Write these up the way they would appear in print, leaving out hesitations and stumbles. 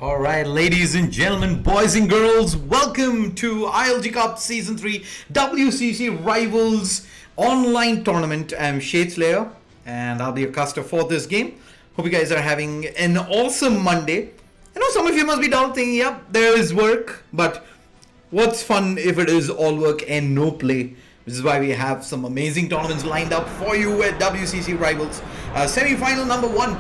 All right, ladies and gentlemen, boys and girls, welcome to ILG Cup Season 3 WCC Rivals Online Tournament. I'm Shade Slayer, and I'll be your caster for this game. Hope you guys are having an awesome Monday. I know some of you must be down thinking, yep, there is work, but what's fun if it is all work and no play? This is why we have some amazing tournaments lined up for you at WCC Rivals. Semi-final number 1.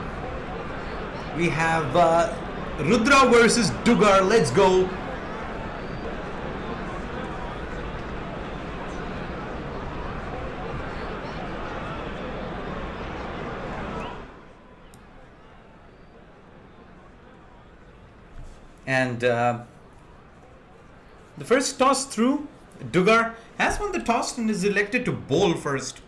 We have Rudra versus Dugar. Let's go. And the first toss through, Dugar has won the toss and is elected to bowl first.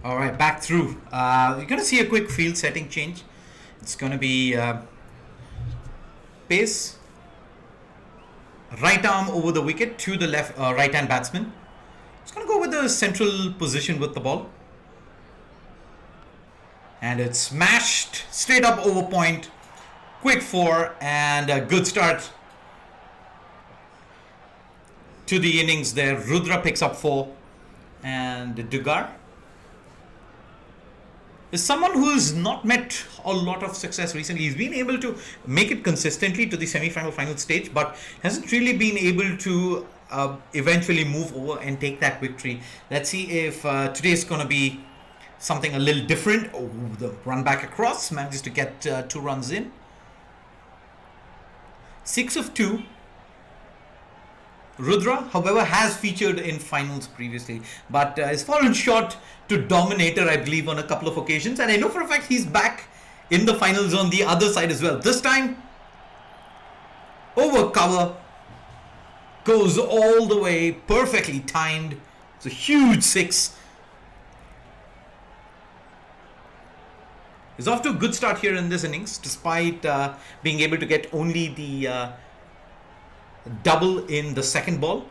All right, back through. You're going to see a quick field setting change. It's going to be pace, right arm over the wicket to the left right-hand batsman. It's going to go with the central position with the ball. And it's smashed straight up over point. Quick 4 and a good start to the innings there. Rudra picks up 4 and Dugar is someone who's not met a lot of success recently. He's been able to make it consistently to the semi-final final stage, but hasn't really been able to eventually move over and take that victory. Let's see if today is going to be something a little different. Oh, the run back across, manages to get 2 runs in. 6 of 2. Rudra, however, has featured in finals previously, but has fallen short to Dominator, I believe, on a couple of occasions. And I know for a fact he's back in the finals on the other side as well. This time, over cover, goes all the way, perfectly timed. It's a huge 6. He's off to a good start here in this innings, despite being able to get only the double in the second ball.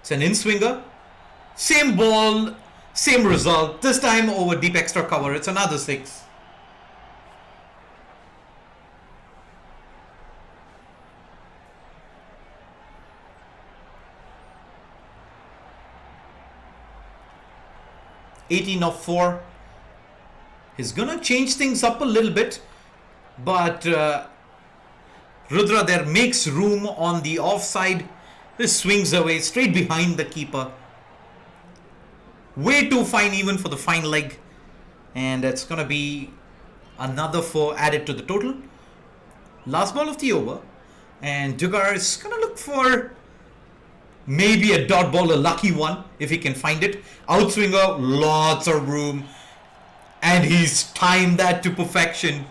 It's an in-swinger. Same ball, same result. This time over deep extra cover. It's another 6. (18 of 4). He's gonna change things up a little bit, but Rudra there makes room on the offside. This swings away straight behind the keeper. Way too fine even for the fine leg. And it's going to be another 4 added to the total. Last ball of the over. And Dugar is going to look for maybe a dot ball, a lucky one, if he can find it. Outswinger, lots of room. And he's timed that to perfection.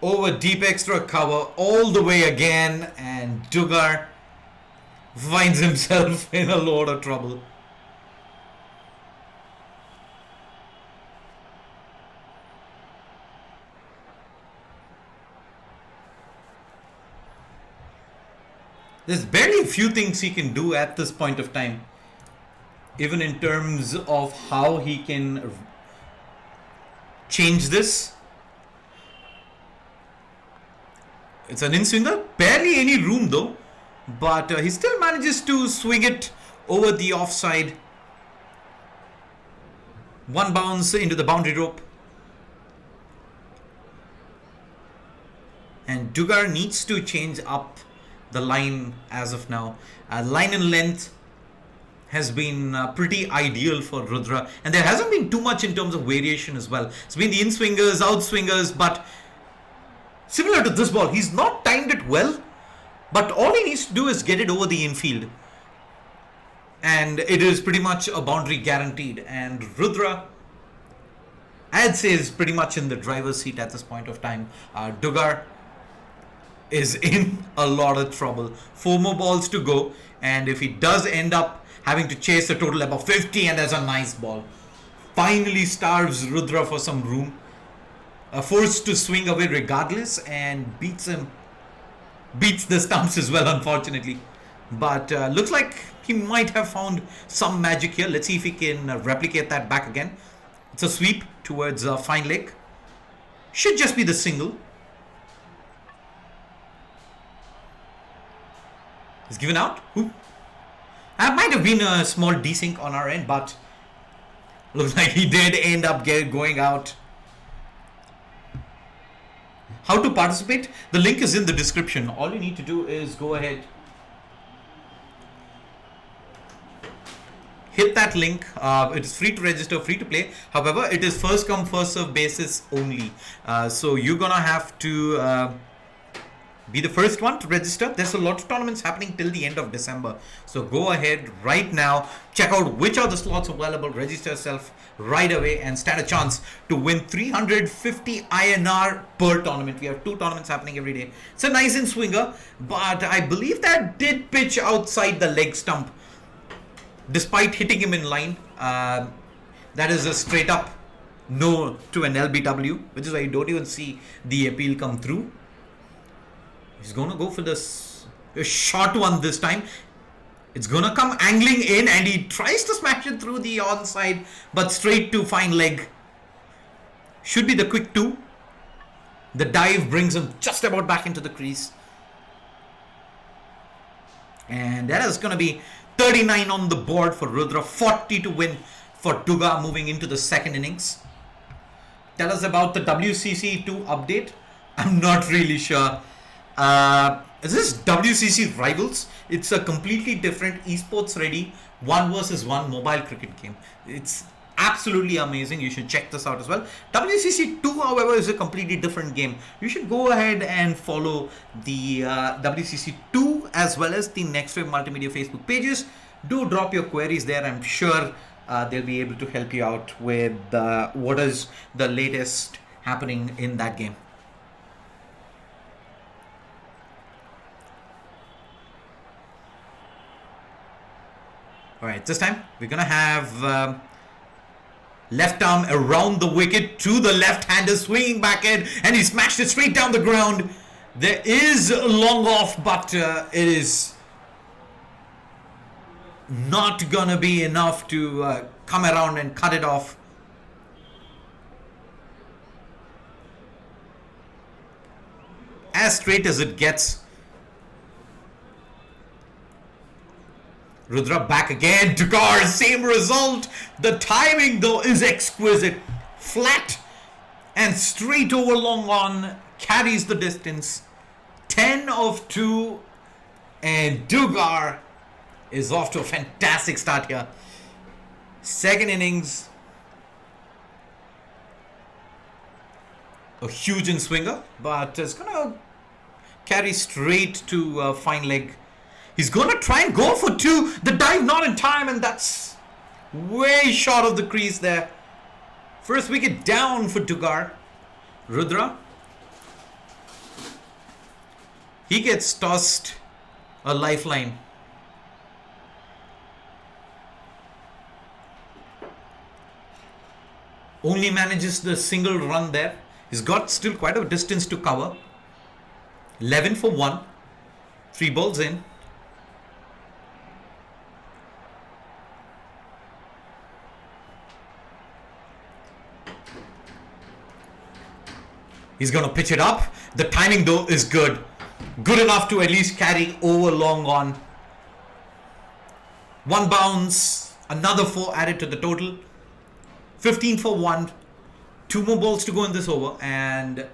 Over deep extra cover, all the way again, and Dugar finds himself in a lot of trouble. There's barely a few things he can do at this point of time, even in terms of how he can change this. It's an in-swinger, barely any room though, but he still manages to swing it over the offside. One bounce into the boundary rope. And Dugar needs to change up the line as of now. Line and length has been pretty ideal for Rudra, and there hasn't been too much in terms of variation as well. It's been the in-swingers, out-swingers, but similar to this ball, he's not timed it well, but all he needs to do is get it over the infield. And it is pretty much a boundary guaranteed. And Rudra, I'd say is pretty much in the driver's seat at this point of time. Dugar is in a lot of trouble. 4 more balls to go, and if he does end up having to chase a total above 50, and there's a nice ball, finally starves Rudra for some room. Forced to swing away regardless, and beats the stumps as well, unfortunately. But looks like he might have found some magic here. Let's see if he can replicate that back again. It's a sweep towards fine leg. Should just be the single. He's given out. Who? Might have been a small desync on our end, but looks like he did end up going out. How to participate? The link is in the description. All you need to do is go ahead, hit that link. It is free to register, free to play. However, it is first come first serve basis only. So you're gonna have to be the first one to register. There's a lot of tournaments happening till the end of December. So go ahead right now, check out which are the slots available, register yourself right away, and stand a chance to win 350 INR per tournament. We have 2 tournaments happening every day. It's a nice in swinger, but I believe that did pitch outside the leg stump despite hitting him in line. That is a straight up no to an LBW, which is why you don't even see the appeal come through. He's going to go for this short one this time. It's going to come angling in, and he tries to smash it through the onside, but straight to fine leg. Should be the quick 2. The dive brings him just about back into the crease. And that is going to be 39 on the board for Rudra, 40 to win for Duga moving into the second innings. Tell us about the WCC 2 update. I'm not really sure. Is this WCC Rivals? It's a completely different esports ready 1 versus 1 mobile cricket game. It's absolutely amazing. You should check this out as well. WCC 2, however, is a completely different game. You should go ahead and follow the WCC 2 as well as the Next Wave Multimedia Facebook pages. Do drop your queries there. I'm sure they'll be able to help you out with what is the latest happening in that game. Alright, this time we're going to have left arm around the wicket to the left-hander, swinging back in, and he smashed it straight down the ground. There is a long off, but it is not going to be enough to come around and cut it off. As straight as it gets. Rudra back again. Dugar, same result. The timing though is exquisite. Flat and straight over long on. Carries the distance. 10 of 2. And Dugar is off to a fantastic start here. Second innings. A huge in swinger. But it's going to carry straight to fine leg. He's going to try and go for 2. The dive not in time, and that's way short of the crease there. First wicket down for Dugar. Rudra. He gets tossed a lifeline. Only manages the single run there. He's got still quite a distance to cover. 11 for 1. 3 balls in. He's going to pitch it up. The timing though is good. Good enough to at least carry over long on. 1 bounce. Another 4 added to the total. 15 for 1. 2 more balls to go in this over. And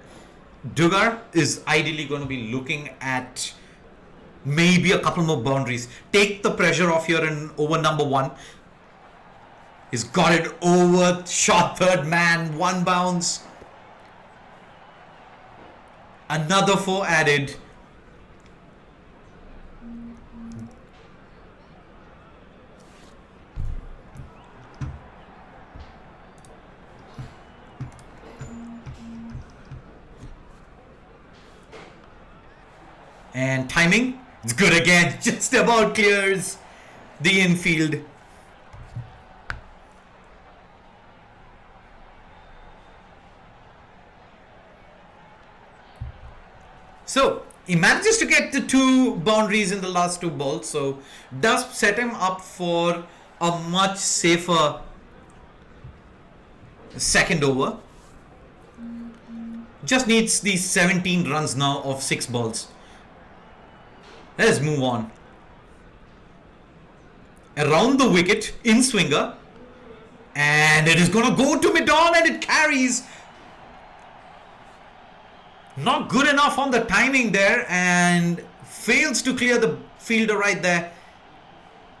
Dugar is ideally going to be looking at maybe a couple more boundaries. Take the pressure off here in over number 1. He's got it over. Shot third man. 1 bounce. Another 4 added. And timing, it's good again. Just about clears the infield. So he manages to get the 2 boundaries in the last 2 balls, so does set him up for a much safer second over. Just needs these 17 runs now of 6 balls. Let's move on. Around the wicket, in swinger, and it is gonna go to mid-on, and it carries. Not good enough on the timing there, and fails to clear the fielder right there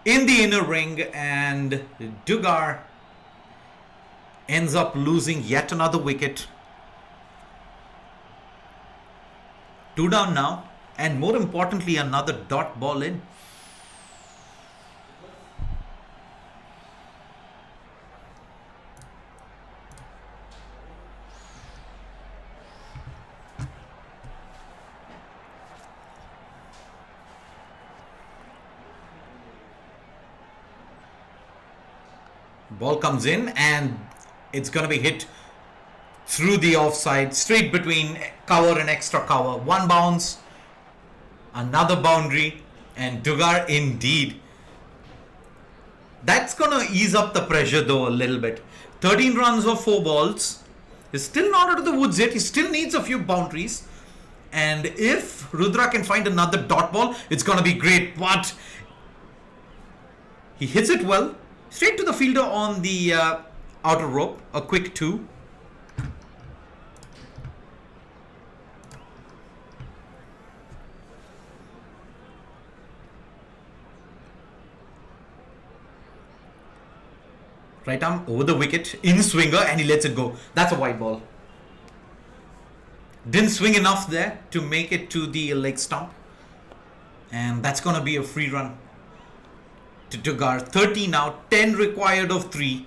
in the inner ring, and Dugar ends up losing yet another wicket. 2 down now, and more importantly, another dot ball in. Ball comes in, and it's going to be hit through the offside, straight between cover and extra cover. 1 bounce, another boundary, and Dugar indeed. That's going to ease up the pressure though a little bit. 13 runs of 4 balls. He's still not out of the woods yet. He still needs a few boundaries. And if Rudra can find another dot ball, it's going to be great. But he hits it well. Straight to the fielder on the outer rope. A quick 2. Right arm over the wicket, in swinger, and he lets it go. That's a white ball. Didn't swing enough there to make it to the leg stump. And that's going to be a free run to Dugar. 30 now, 10 required of 3.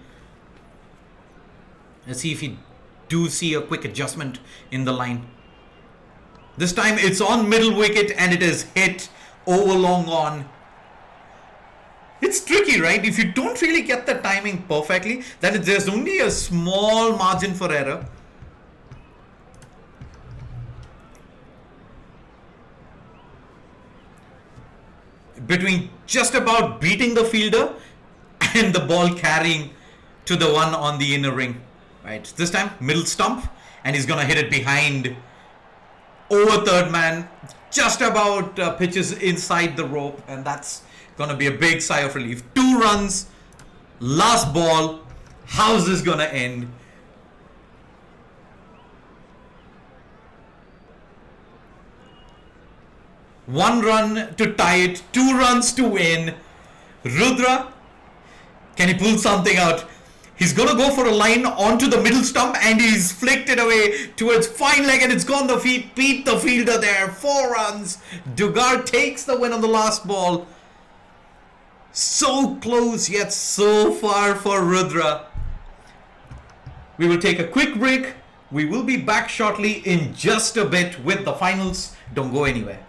Let's see if we do see a quick adjustment in the line. This time it's on middle wicket, and it is hit over long on. It's tricky, right? If you don't really get the timing perfectly, then there's only a small margin for error. Between just about beating the fielder and the ball carrying to the one on the inner ring. Right, this time middle stump, and he's gonna hit it behind over third man, just about pitches inside the rope, and that's gonna be a big sigh of relief. 2 runs, last ball. How's this gonna end? One run to tie it, 2 runs to win. Rudra, can he pull something out? He's gonna go for a line onto the middle stump, and he's flicked it away towards fine leg, and it's gone the feet. Beat the fielder there. 4 runs. Dugar takes the win on the last ball. So close yet so far for Rudra. We will take a quick break. We will be back shortly in just a bit with the finals. Don't go anywhere.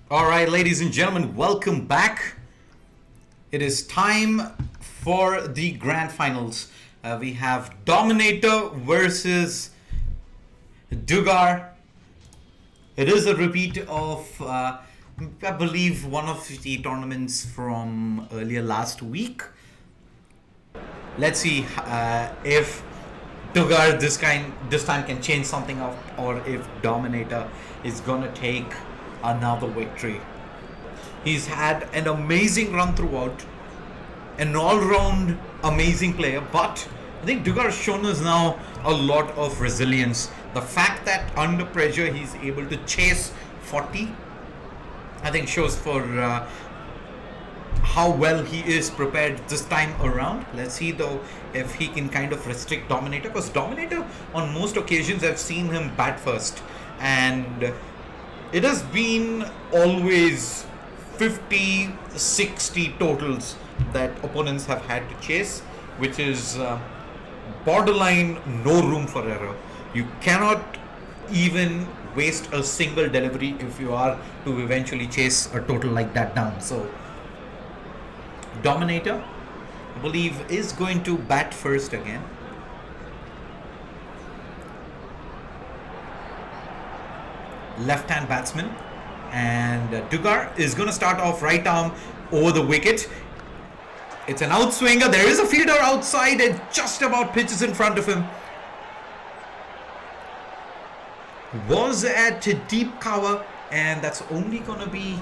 All right, ladies and gentlemen, welcome back. It is time for the grand finals. We have Dominator versus Dugar. It is a repeat of, I believe, one of the tournaments from earlier last week. Let's see if Dugar this time can change something up, or if Dominator is gonna take another victory. He's had an amazing run throughout, an all-round amazing player, but I think Dugar has shown us now a lot of resilience. The fact that under pressure he's able to chase 40, I think shows for how well he is prepared this time around. Let's see though if he can kind of restrict Dominator, because Dominator on most occasions I've seen him bat first, and it has been always 50-60 totals that opponents have had to chase, which is borderline no room for error. You cannot even waste a single delivery if you are to eventually chase a total like that down. So Dominator, I believe, is going to bat first again. Left-hand batsman, and Dugar is going to start off right arm over the wicket. It's an outswinger. There is a fielder outside and just about pitches in front of him. Was at deep cover, and that's only going to be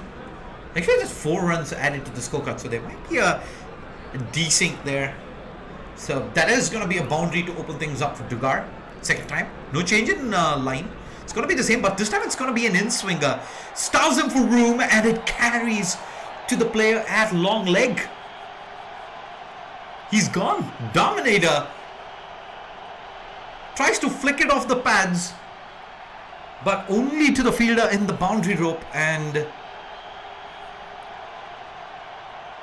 actually just 4 runs added to the scorecard, so there might be a desync there. So that is going to be a boundary to open things up for Dugar. Second time, no change in line. It's going to be the same, but this time it's going to be an in-swinger. Starves him for room, and it carries to the player at long leg. He's gone. Dominator tries to flick it off the pads, but only to the fielder in the boundary rope, and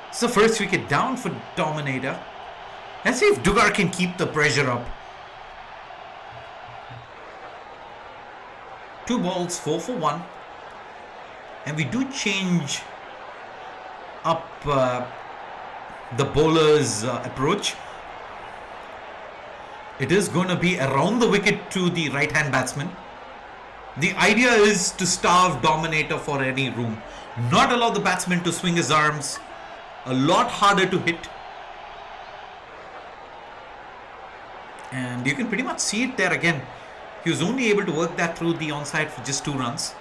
it's the first wicket down for Dominator. Let's see if Dugar can keep the pressure up. 2 balls, 4 for 1. And we do change up the bowler's approach. It is going to be around the wicket to the right-hand batsman. The idea is to starve Dominator for any room. Not allow the batsman to swing his arms. A lot harder to hit. And you can pretty much see it there again. He was only able to work that through the onside for just 2 runs.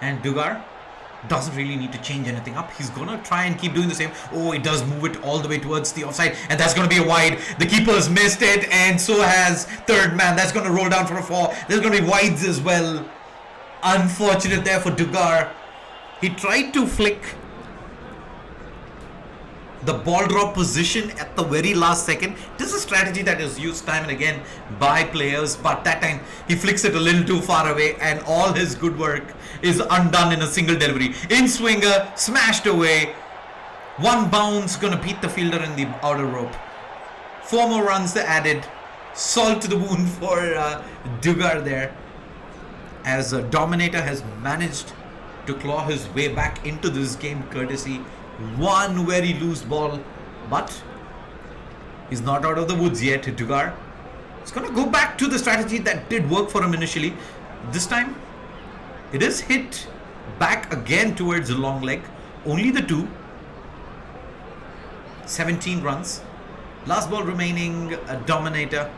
And Dugar doesn't really need to change anything up. He's going to try and keep doing the same. Oh, he does move it all the way towards the offside, and that's going to be a wide. The keeper's missed it, and so has third man. That's going to roll down for a 4. There's going to be wides as well. Unfortunate there for Dugar. He tried to flick the ball drop position at the very last second. This is a strategy that is used time and again by players, but that time he flicks it a little too far away, and all his good work is undone in a single delivery. In swinger, smashed away. 1 bounce, gonna beat the fielder in the outer rope. 4 more runs added. Salt to the wound for Dugar there, as Dominator has managed to claw his way back into this game courtesy 1 very loose ball, but he's not out of the woods yet. Dugar is going to go back to the strategy that did work for him initially. This time it is hit back again towards the long leg. Only the 2. 17 runs. Last ball remaining. Dominator.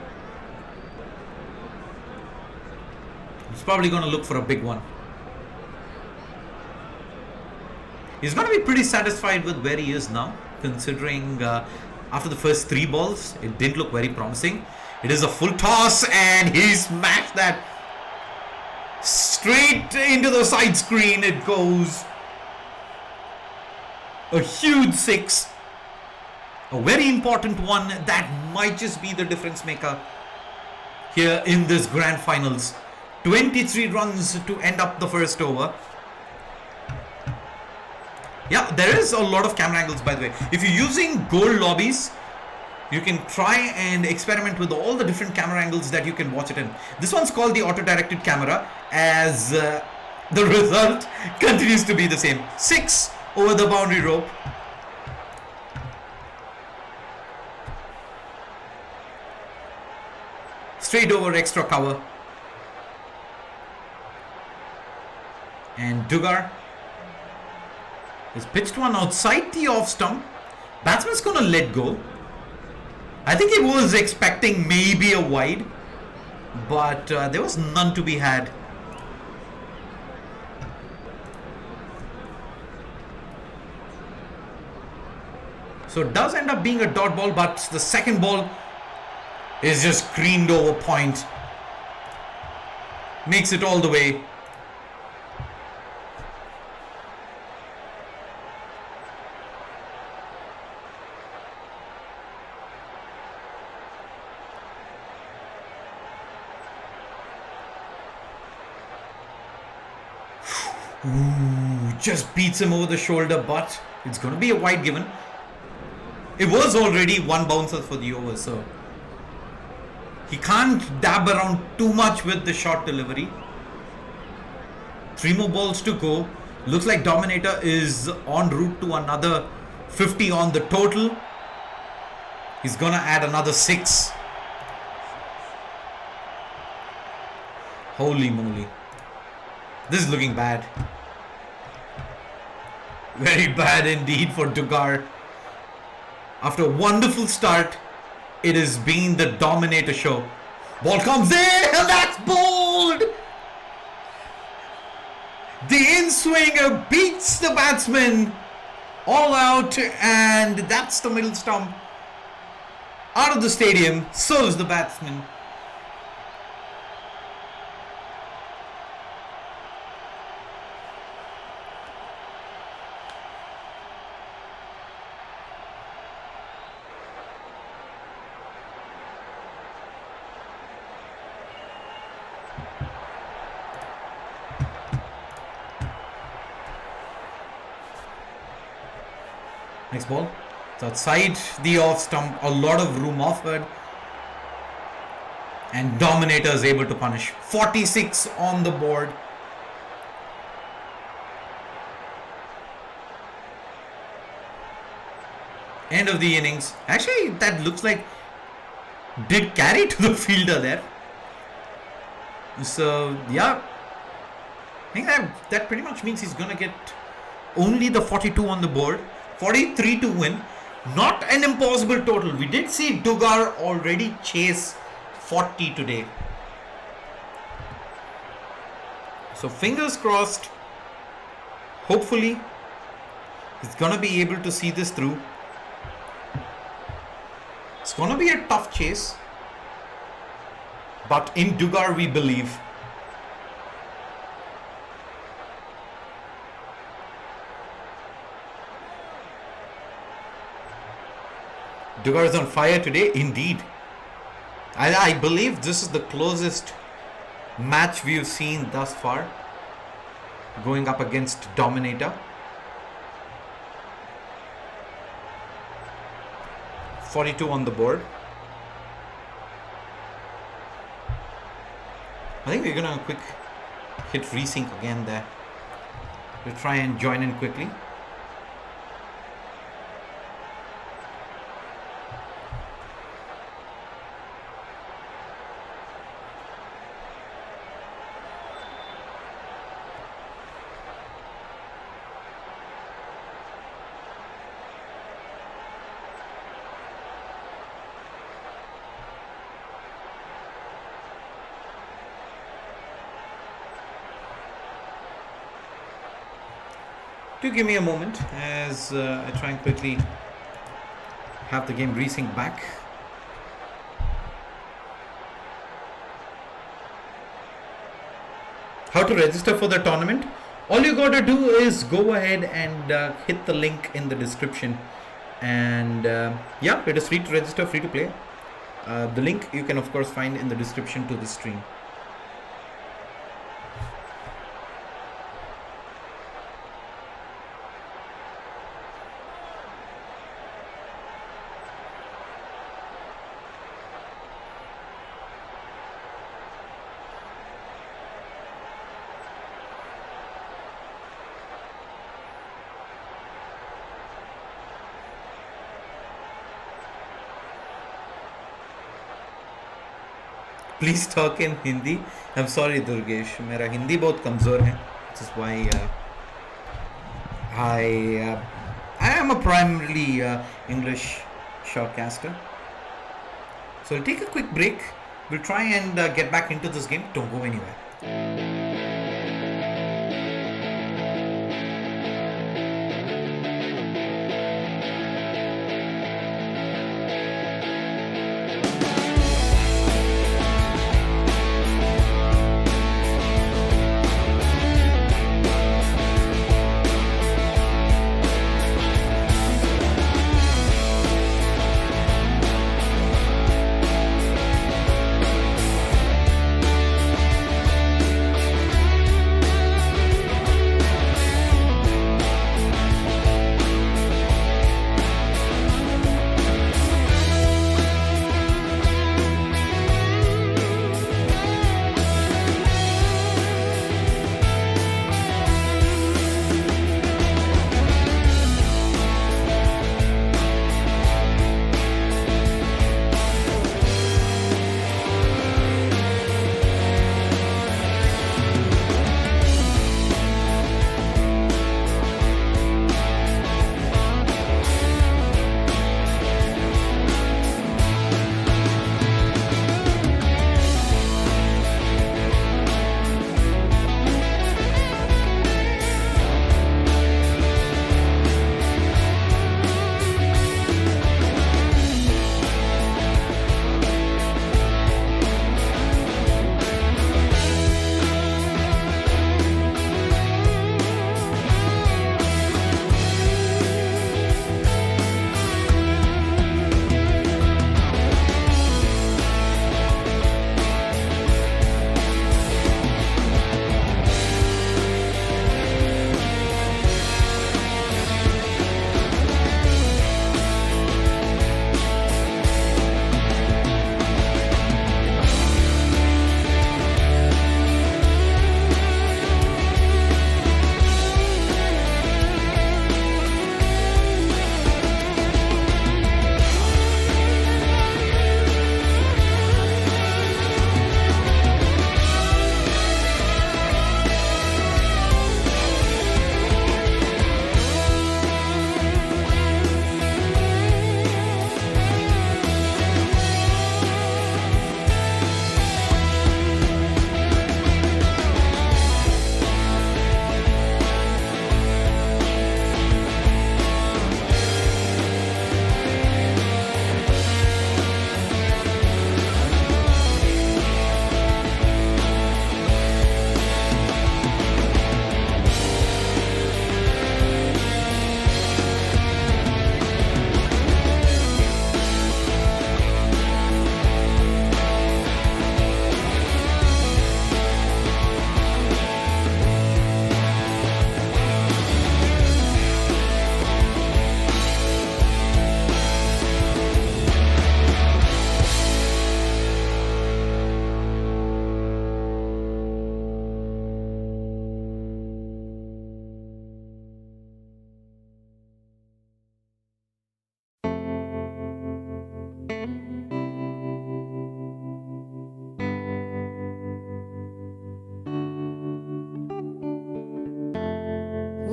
He's probably going to look for a big one. He's going to be pretty satisfied with where he is now, considering after the first 3 balls, it didn't look very promising. It is a full toss, and he smashed that straight into the side screen. It goes. A huge 6. A very important one that might just be the difference maker here in this grand finals. 23 runs to end up the first over. Yeah, there is a lot of camera angles, by the way. If you're using gold lobbies, you can try and experiment with all the different camera angles that you can watch it in. This one's called the auto-directed camera, as The result continues to be the same. 6 over the boundary rope. Straight over extra cover. And Dugar has pitched one outside the off stump. Batsman's gonna let go. I think he was expecting maybe a wide, but there was none to be had. So it does end up being a dot ball, but the second ball is just screened over point. Makes it all the way. Ooh, just beats him over the shoulder, but it's going to be a wide given. It was already one bouncer for the over, so he can't dab around too much with the short delivery. 3 more balls to go. Looks like Dominator is en route to another 50 on the total. He's gonna add another 6. Holy moly. This is looking bad. Very bad indeed for Dugar. After a wonderful start, it has been the Dominator show. Ball comes in, and that's bowled! The in-swinger beats the batsman all out, and that's the middle stump. Out of the stadium, so is the batsman. Next ball. It's outside the off stump. A lot of room offered. And Dominator is able to punish. 46 on the board. End of the innings. Actually, that looks like did carry to the fielder there. So, yeah. I think that pretty much means he's going to get only the 42 on the board. 43 to win. Not an impossible total. We did see Dugar already chase 40 today. So fingers crossed. Hopefully he's gonna be able to see this through. It's gonna be a tough chase, but in Dugar we believe. Dugar is on fire today, indeed. I believe this is the closest match we've seen thus far. Going up against Dominator. 42 on the board. I think we're gonna quick hit resync again there. We'll try and join in quickly. Do give me a moment as I try and quickly have the game resync back. How to register for the tournament? All you gotta do is go ahead and hit the link in the description, and yeah, it is free to register, free to play. The link you can of course find in the description to the stream. Please talk in Hindi. I'm sorry, Durgesh. मेरा हिंदी बहुत कमज़ोर है. Which is why I am a primarily English shortcaster. So we'll take a quick break. We'll try and get back into this game. Don't go anywhere.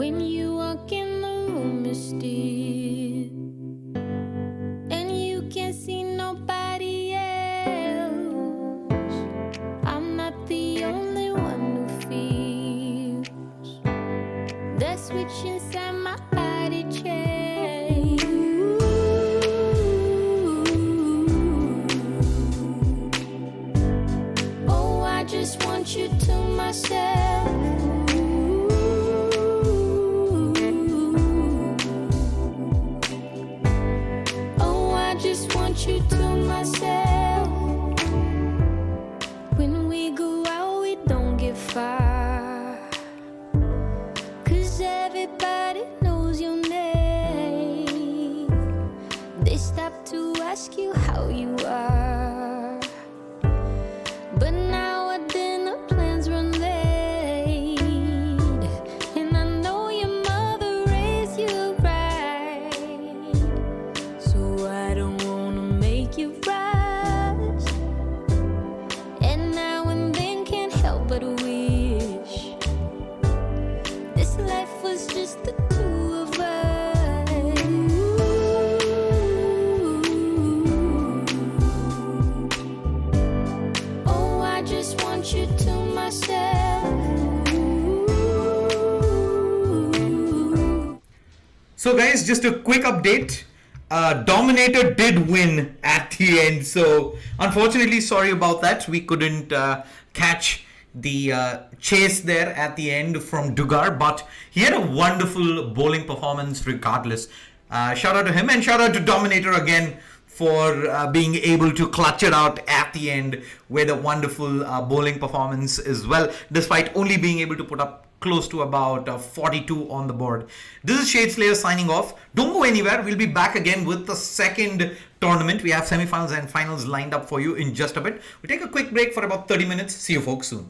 When you walk in the room, it's still, and you can't see nobody else. I'm not the only one who feels the switch inside my body change. Oh, I just want you to myself. You to myself. When we go out, we don't get far, 'cause everybody knows your name. They stop to ask you how you are, but now our dinner plans run late, and I know your mother raised you right, so I don't you rush So guys, just a quick update. Dominator did win at the end. So unfortunately, sorry about that. We couldn't catch the chase there at the end from Dugar, but he had a wonderful bowling performance regardless. Shout out to him and shout out to Dominator again for being able to clutch it out at the end with a wonderful bowling performance as well, despite only being able to put up close to about 42 on the board. This is Shade Slayer signing off. Don't go anywhere. We'll be back again with the second tournament. We have semifinals and finals lined up for you in just a bit. We'll take a quick break for about 30 minutes. See you folks soon.